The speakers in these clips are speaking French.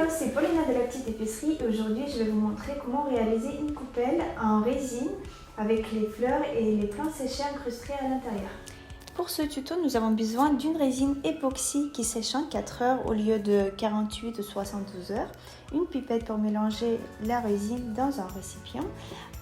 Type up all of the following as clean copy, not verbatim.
c'est Paulina de la petite épicerie et aujourd'hui je vais vous montrer comment réaliser une coupelle en résine avec les fleurs et les plantes séchées incrustées à l'intérieur. Pour ce tuto, nous avons besoin d'une résine époxy qui sèche en 4 heures au lieu de 48 ou 72 heures, une pipette pour mélanger la résine dans un récipient,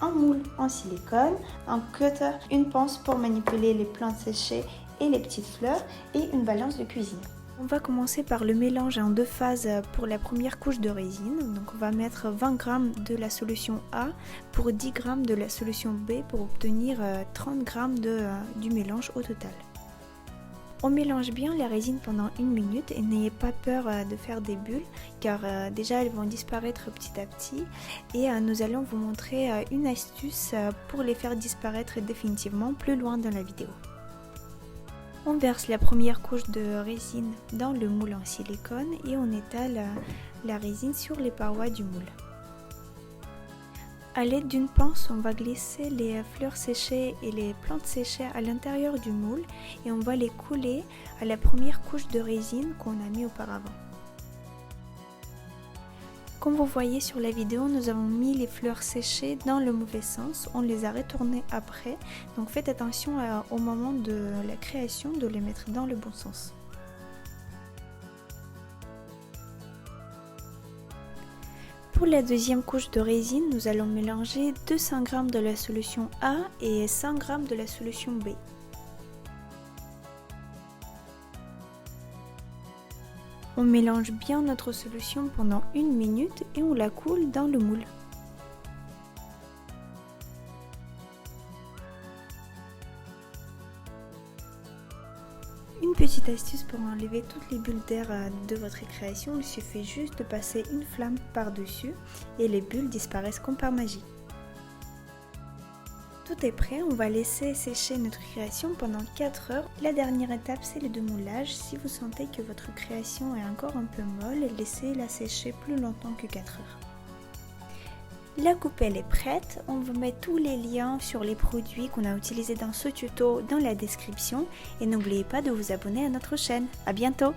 un moule en silicone, un cutter, une pince pour manipuler les plantes séchées et les petites fleurs et une balance de cuisine. On va commencer par le mélange en 2 phases pour la première couche de résine. Donc on va mettre 20 g de la solution A pour 10 g de la solution B pour obtenir 30 g du mélange au total. On mélange bien la résine pendant 1 minute et n'ayez pas peur de faire des bulles car déjà elles vont disparaître petit à petit et nous allons vous montrer une astuce pour les faire disparaître définitivement plus loin dans la vidéo. On verse la première couche de résine dans le moule en silicone et on étale la résine sur les parois du moule. A l'aide d'une pince, on va glisser les fleurs séchées et les plantes séchées à l'intérieur du moule et on va les couler à la première couche de résine qu'on a mis auparavant. Comme vous voyez sur la vidéo, nous avons mis les fleurs séchées dans le mauvais sens, on les a retournées après, donc faites attention au moment de la création de les mettre dans le bon sens. Pour la deuxième couche de résine, nous allons mélanger 200 g de la solution A et 100 g de la solution B. On mélange bien notre solution pendant 1 minute et on la coule dans le moule. Une petite astuce pour enlever toutes les bulles d'air de votre création, il suffit juste de passer une flamme par-dessus et les bulles disparaissent comme par magie. Tout est prêt, on va laisser sécher notre création pendant 4 heures. La dernière étape, c'est le démoulage. Si vous sentez que votre création est encore un peu molle, laissez-la sécher plus longtemps que 4 heures. La coupelle est prête, on vous met tous les liens sur les produits qu'on a utilisés dans ce tuto dans la description et n'oubliez pas de vous abonner à notre chaîne. À bientôt!